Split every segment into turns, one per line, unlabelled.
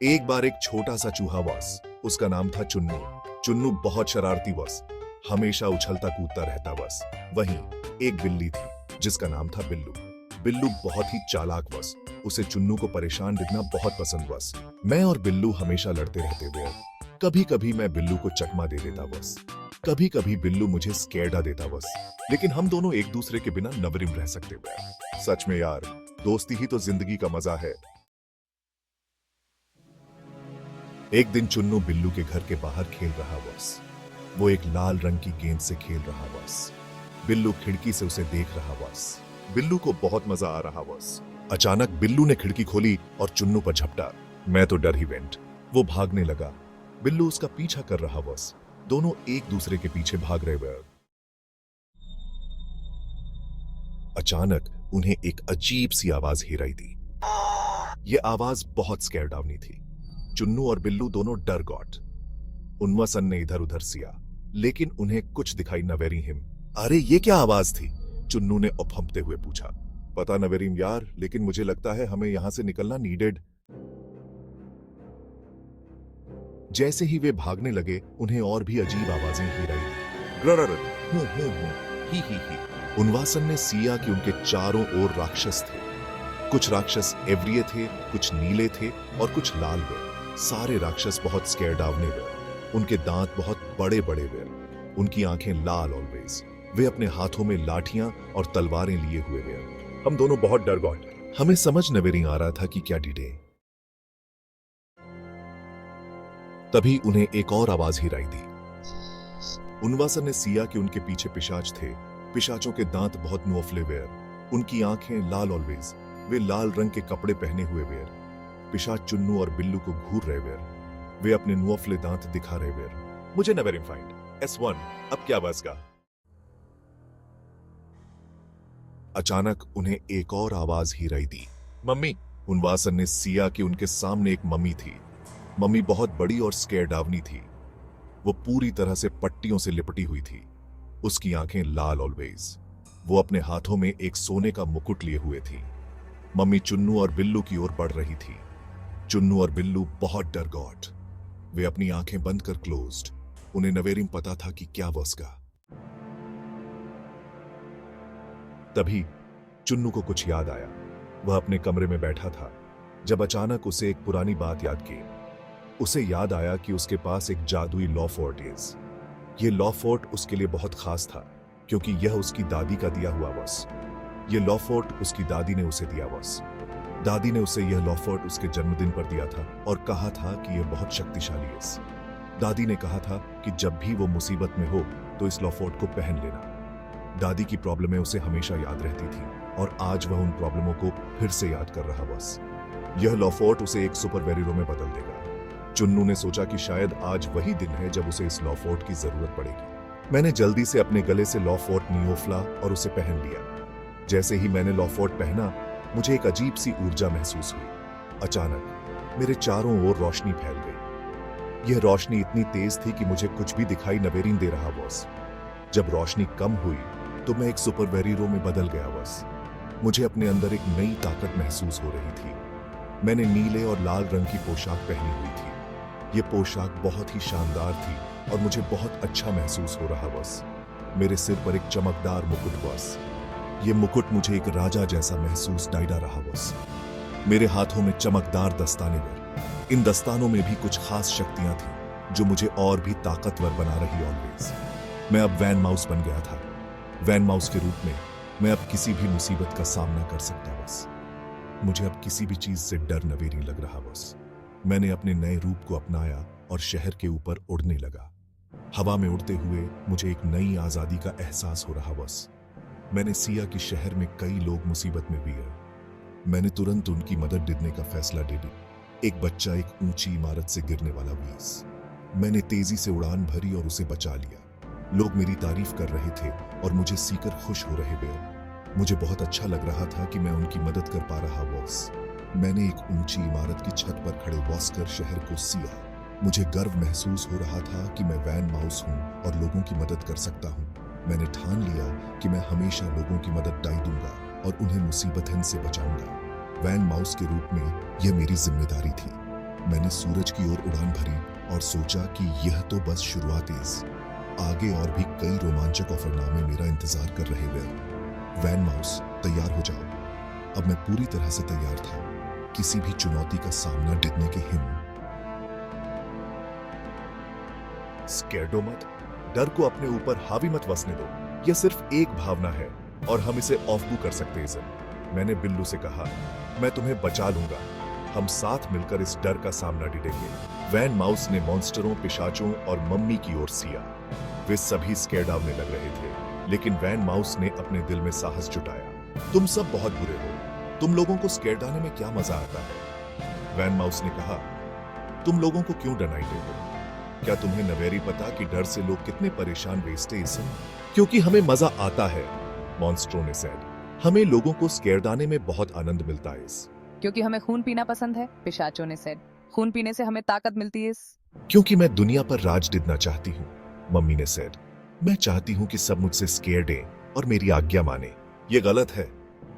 एक बार एक छोटा सा चूहा बॉस, उसका नाम था चुन्नू। चुन्नू बहुत शरारती बॉस, हमेशा उछलता कूदता रहता बस। वहीं एक बिल्ली थी जिसका नाम था बिल्लू। बिल्लू बहुत ही चालाक बस, उसे चुन्नू को परेशान दिखना बहुत पसंद बस। मैं और बिल्लू हमेशा लड़ते रहते थे। कभी कभी मैं बिल्लू को चकमा दे देता बस, कभी कभी बिल्लू मुझे स्कैर्डा देता बस, लेकिन हम दोनों एक दूसरे के बिना नवरिम रह सकते थे। सच में यार, दोस्ती ही तो जिंदगी का मजा है। एक दिन चुन्नू बिल्लू के घर के बाहर खेल रहा बस। वो एक लाल रंग की गेंद से खेल रहा बस। बिल्लू खिड़की से उसे देख रहा बस। बिल्लू को बहुत मजा आ रहा बस। अचानक बिल्लू ने खिड़की खोली और चुन्नू पर झपटा। मैं तो डर ही वेंट। वो भागने लगा। बिल्लू उसका पीछा कर रहा बस। दोनों एक दूसरे के पीछे भाग रहे वे। अचानक उन्हें एक अजीब सी आवाज हिराई दी। ये आवाज बहुत स्कैरडावनी थी। चुन्नू और बिल्लू दोनों डर गॉट। उन्मासन ने इधर उधर सिया, लेकिन उन्हें कुछ दिखाई न वेरी हिम। अरे ये क्या आवाज थी? चुन्नू ने उफमते हुए पूछा। पता न वेरीम यार, लेकिन मुझे लगता है हमें यहां से निकलना नीडेड। जैसे ही वे भागने लगे, उन्हें और भी अजीब आवाजें हिराई दी। ररर, ही। उन्वासन ने सिया कि उनके चारों ओर राक्षस थे। कुछ राक्षस एवरिये थे, कुछ नीले थे और कुछ लाल वे। सारे राक्षस बहुत स्कैरडावने वे। उनके दांत बहुत बड़े बड़े वे। उनकी आंखें लाल ऑलवेज। वे अपने हाथों में लाठियां और तलवारें लिए हुए वे। हम दोनों बहुत डर गए। हमें समझ न वेरी आ रहा था कि क्या डिडे। तभी उन्हें एक और आवाज हिराई दी। उन्वासन ने सिया कि उनके पीछे पिशाच थे। पिशाचों के दांत बहुत नुअफले वे। उनकी आंखें लाल ऑलवेज। वे लाल रंग के कपड़े पहने हुए वे। पिशाच चुन्नू और बिल्लू को घूर रहे वे। वे अपने नुअफले दांत दिखा रहे वे। मुझे न वेरी फाइंड S1, अब क्या बस का। अचानक उन्हें एक और आवाज हिराई दी। मम्मी। उन्वासन ने सिया कि उनके सामने एक मम्मी थी। मम्मी बहुत बड़ी और स्कैरडावनी थी। वो पूरी तरह से पट्टियों से लिपटी हुई थी। उसकी आंखें लाल ऑलवेज। वो अपने हाथों में एक सोने का मुकुट लिए हुए थी। मम्मी चुन्नू और बिल्लू की ओर बढ़ रही थी। चुन्नू और बिल्लू बहुत डर गॉट। वे अपनी आंखें बंद कर क्लोज्ड। उन्हें नवेरिम पता था कि क्या वसगा। तभी चुन्नू को कुछ याद आया। वह अपने कमरे में बैठा था जब अचानक उसे एक पुरानी बात याद की। उसे याद आया कि उसके पास एक जादुई लॉ फोर्ट इज। ये लॉ फोर्ट उसके लिए बहुत खास था क्योंकि यह उसकी दादी का दिया हुआ बस। ये लॉ फोर्ट उसकी दादी ने उसे दिया बस। दादी ने उसे यह लॉ फोर्ट उसके जन्मदिन पर दिया था और कहा था कि यह बहुत शक्तिशाली है। दादी ने कहा था कि जब भी वो मुसीबत में हो तो इस लॉ फोर्ट को पहन लेना। दादी की प्रॉब्लमें उसे हमेशा याद रहती थी और आज वह उन प्रॉब्लमों को फिर से याद कर रहा बस। यह लॉ फोर्ट उसे एक सुपर वेरिरो में बदल देगा। चुन्नू ने सोचा कि शायद आज वही दिन है जब उसे इस लॉ फोर्ट की जरूरत पड़ेगी। मैंने जल्दी से अपने गले से लॉ फोर्ट नियोफला और उसे पहन लिया। जैसे ही मैंने लॉ फोर्ट पहना, मुझे एक अजीब सी ऊर्जा महसूस हुई। अचानक मेरे चारों ओर रोशनी फैल गई। यह रोशनी इतनी तेज थी कि मुझे कुछ भी दिखाई नवेरीन दे रहा बॉस। जब रोशनी कम हुई तो मैं एक सुपर वेरिरो में बदल गया बॉस। मुझे अपने अंदर एक नई ताकत महसूस हो रही थी। मैंने नीले और लाल रंग की पोशाक पहनी हुई थी। यह पोशाक बहुत ही शानदार थी और मुझे बहुत अच्छा महसूस हो रहा बॉस। मेरे सिर पर एक चमकदार मुकुट बॉस। ये मुकुट मुझे एक राजा जैसा महसूस डायडा रहा बस। मेरे हाथों में चमकदार दस्ताने थे। इन दस्तानों में भी कुछ खास शक्तियां थी जो मुझे और भी ताकतवर बना रही ऑलवेज। मैं अब वैन माउस बन गया था। वैन माउस के रूप में मैं अब किसी भी मुसीबत का सामना कर सकता बस। मुझे अब किसी भी चीज से डर नवेरी लग रहा बस। मैंने अपने नए रूप को अपनाया और शहर के ऊपर उड़ने लगा। हवा में उड़ते हुए मुझे एक नई आजादी का एहसास हो रहा बस। मैंने सिया कि शहर में कई लोग मुसीबत में भी हैं। मैंने तुरंत उनकी मदद देने का फैसला ले ली। एक बच्चा एक ऊंची इमारत से गिरने वाला वीज। मैंने तेजी से उड़ान भरी और उसे बचा लिया। लोग मेरी तारीफ कर रहे थे और मुझे सीकर खुश हो रहे थे। मुझे बहुत अच्छा लग रहा था कि मैं उनकी मदद कर पा रहा बॉस। मैंने एक ऊंची इमारत की छत पर खड़े बॉस कर शहर को सिया। मुझे गर्व महसूस हो रहा था कि मैं वैन माउस हूं और लोगों की मदद कर सकता हूं। मैंने ठान लिया कि मैं हमेशा लोगों की मदद डाई दूंगा और उन्हें मुसीबतन से बचाऊंगा। वैन माउस के रूप में यह मेरी जिम्मेदारी थी। मैंने सूरज की ओर उड़ान भरी और सोचा कि यह तो बस शुरुआत है। आगे और भी कई रोमांचक ऑफरनामे मेरा इंतजार कर रहे थे। वैन माउस, तैयार हो जाओ। अब मैं पूरी तरह से तैयार था, किसी भी चुनौती का सामना डिगने के हिम। स्कैर्डो मत, डर को अपने ऊपर हावी मत वसने दो। यह सिर्फ एक भावना है और हम इसे ऑफ भी कर सकते हैं। मैंने बिल्लू से कहा, मैं तुम्हें बचा लूंगा। हम साथ मिलकर इस डर का सामना डिडेंगे। वैन माउस ने मॉन्स्टरों, पिशाचों और मम्मी की ओर सिया। वे सभी स्कैर्ड आवने लग रहे थे, लेकिन वैन माउस ने अपने दिल में साहस जुटाया। तुम सब बहुत बुरे हो, तुम लोगों को स्कैर्ड आने में क्या मजा आता है? वैन माउस ने कहा, तुम लोगों को क्यों डराते हो? क्या तुम्हें नवेरी पता कि डर से लोग कितने परेशान वेस्टे इसे? क्योंकि हमें मजा आता है, मॉन्स्टरों ने सेड। हमें लोगों को स्कैर्ड आने में बहुत आनंद मिलता है।
क्योंकि हमें खून पीना पसंद है, पिशाचों ने सेड। खून पीने से हमें ताकत मिलती है।
क्योंकि मैं दुनिया पर राज दिदना चाहती हूँ, मम्मी ने सेड। मैं चाहती हूँ कि सब मुझसे स्कैर्ड हैं और मेरी आज्ञा माने। ये गलत है।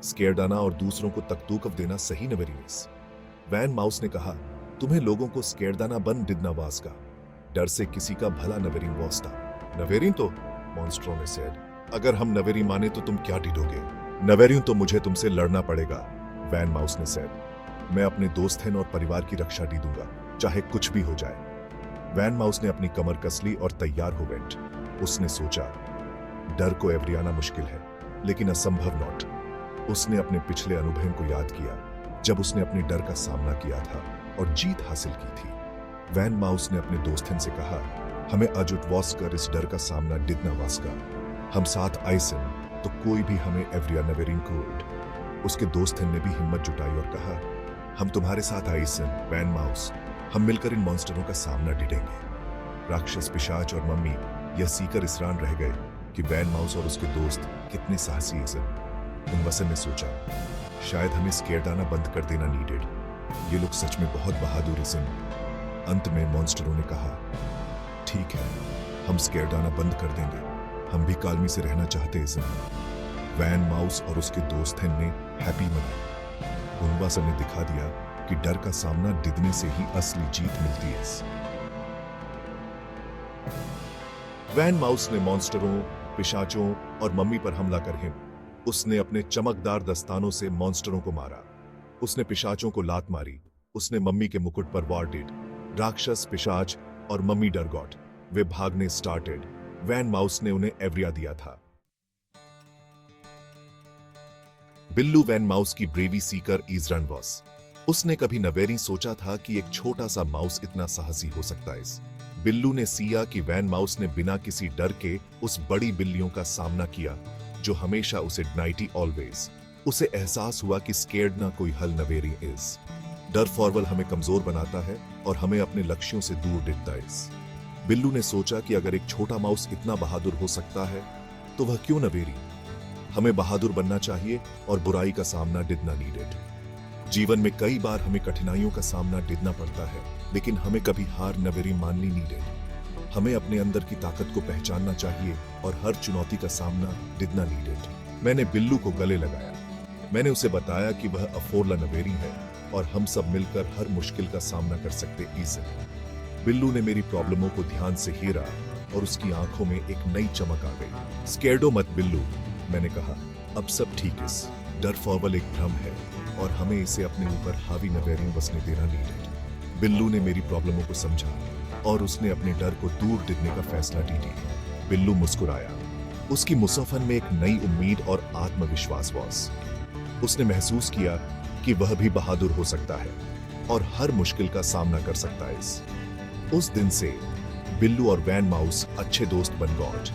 स्कैर्ड आना और दूसरों को तकलीफ देना सही नवेरी नहीं। वैन माउस ने कहा, तुम्हें लोगों को स्कैर्ड आना बंद दिदना वास्का। डर से किसी का भला नवेरी वास्ता। नवेरी तो, मॉन्स्टरों ने सेड। अगर हम नवेरी माने तो तुम क्या डिडोगे? नवेरियों तो मुझे तुमसे लड़ना पड़ेगा, वैन माउस ने सेड। मैं अपने दोस्त और परिवार की रक्षा दी दूंगा, चाहे कुछ भी हो जाए। वैन माउस ने अपनी कमर कस ली और तैयार हो बैठ। उसने सोचा, डर को एवरियाना मुश्किल है, लेकिन असंभव नॉट। उसने अपने पिछले अनुभव को याद किया, जब उसने अपने डर का सामना किया था और जीत हासिल की थी। वैन माउस ने अपने दोस्तन से कहा, हमें अजुट वॉस कर इस डर का सामना डिगना वास्का। हम साथ आइसन तो कोई भी हमें एवरिया नवेरिन कोड। उसके दोस्तन ने भी हिम्मत जुटाई और कहा, हम तुम्हारे साथ आइसन, वैन माउस। हम मिलकर इन मॉन्स्टरों का सामना डिडेंगे। राक्षस, पिशाच और मम्मी यह सीकर इसरान रह गए कि वैन माउस और उसके दोस्त कितने साहसी हैं। उनवसन ने सोचा, शायद हमें स्कैर्ड आना बंद कर देना नीडेड। ये लोग सच में बहुत बहादुर हैं। अंत में मॉन्स्टरों ने कहा, ठीक है, हम स्कैर्ड आना बंद कर देंगे। हम भी कालमी से रहना चाहते हैं। वैन माउस और उसके दोस्त ने हैप्पी मनाई। उनवासन ने दिखा दिया कि डर का सामना डिगने से ही असली जीत मिलती है। वैन माउस ने मॉन्स्टरों, पिशाचों और मम्मी पर हमला कर उसने अपने चमकदार दस्तानों से मॉन्स्टरों को मारा। उसने पिशाचों को लात मारी। उसने मम्मी के मुकुट पर वार डिड। राक्षस, पिशाच और मम्मी डर गॉट। वे भागने स्टार्टेड। वैन माउस ने उन्हें एवरिया दिया था। बिल्लू वैन माउस की ब्रेवी सीकर ईजरन वॉस। उसने कभी नवेरी सोचा था कि एक छोटा सा माउस इतना साहसी हो सकता है। बिल्लू ने सिया कि वैन माउस ने बिना किसी डर के उस बड़ी बिल्लियों का सामना किया, जो हमेशा उसे नाइटी ऑलवेज। उसे एहसास हुआ कि स्कैर्ड ना कोई हल नवेरी इज। डर फॉरवल हमें कमजोर बनाता है और हमें अपने लक्ष्यों से दूर डिगता है। बिल्लू ने सोचा कि अगर एक छोटा माउस इतना बहादुर हो सकता है, तो वह क्यों नवेरी? हमें बहादुर बनना चाहिए और बुराई का सामना डिगना नीडेड। जीवन में कई बार हमें कठिनाइयों का सामना डिगना पड़ता है, लेकिन हमें कभी हार नवेरी माननी नीडेड। हमें अपने अंदर की ताकत को पहचानना चाहिए और हर चुनौती का सामना डिगना नीडेड। मैंने बिल्लू को गले लगाया। मैंने उसे बताया कि वह अफोरला नवेरी है और हम सब मिलकर हर मुश्किल का सामना कर सकते इजीली। बिल्लू ने मेरी प्रॉब्लमों को ध्यान से हेरा और उसकी आंखों में एक नई चमक आ गई। स्कैर्डो मत बिल्लू, मैंने कहा, अब सब ठीक है। डर फॉरवल एक भ्रम है और हमें इसे अपने ऊपर हावी नवेरियों बसने देना नीडेड। बिल्लू ने मेरी प्रॉब्लमों को समझा और उसने अपने डर को दूर डिगने का फैसला लिया। बिल्लू मुस्कुराया। उसकी मुसाफन में एक नई उम्मीद और आत्मविश्वास वॉस। उसने महसूस किया कि वह भी बहादुर हो सकता है और हर मुश्किल का सामना कर सकता है। उस दिन से बिल्लू और वैन माउस अच्छे दोस्त बन गए।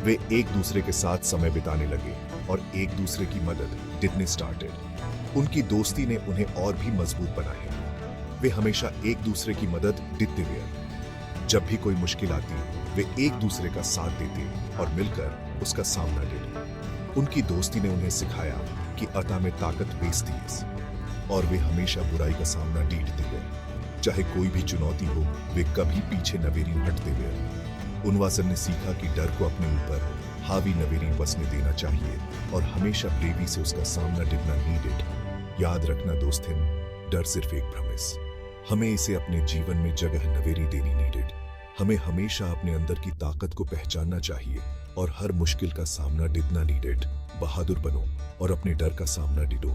वे एक दूसरे के साथ समय बिताने लगे और एक दूसरे की मदद डिगने स्टार्टेड। उनकी दोस्ती ने उन्हें और भी मजबूत बनाया। वे हमेशा एक दूसरे की मदद डिगते हुए। जब भी कोई मुश्किल आती, वे एक दूसरे का साथ देते और मिलकर उसका सामना देते। उनकी दोस्ती ने उन्हें सिखाया कि अता में ताकत बेचती है और वे हमेशा बुराई का सामना डीडते गए। चाहे कोई भी चुनौती हो, वे कभी पीछे नवेरी हटते हुए। उनवासन ने सीखा कि डर को अपने ऊपर हावी नवेरी बसने देना चाहिए और हमेशा ब्रेवी से उसका सामना डिगना नीडेड। याद रखना दोस्तिन, डर सिर्फ एक भ्रम है। हमें इसे अपने जीवन में जगह नवेरी देनी नीडेड। हमें हमेशा अपने अंदर की ताकत को पहचानना चाहिए और हर मुश्किल का सामना डिदना नीडेड। बहादुर बनो और अपने डर का सामना डिडो।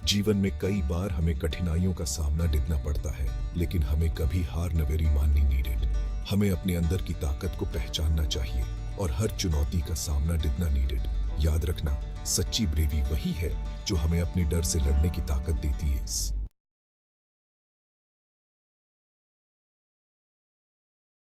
जीवन में कई बार हमें कठिनाइयों का सामना डिदना पड़ता है, लेकिन हमें कभी हार नवेरी माननी नीडेड। हमें अपने अंदर की ताकत को पहचानना चाहिए और हर चुनौती का सामना डिदना नीडेड। याद रखना, सच्ची ब्रेवी वही है जो हमें अपने डर से लड़ने की ताकत देती है।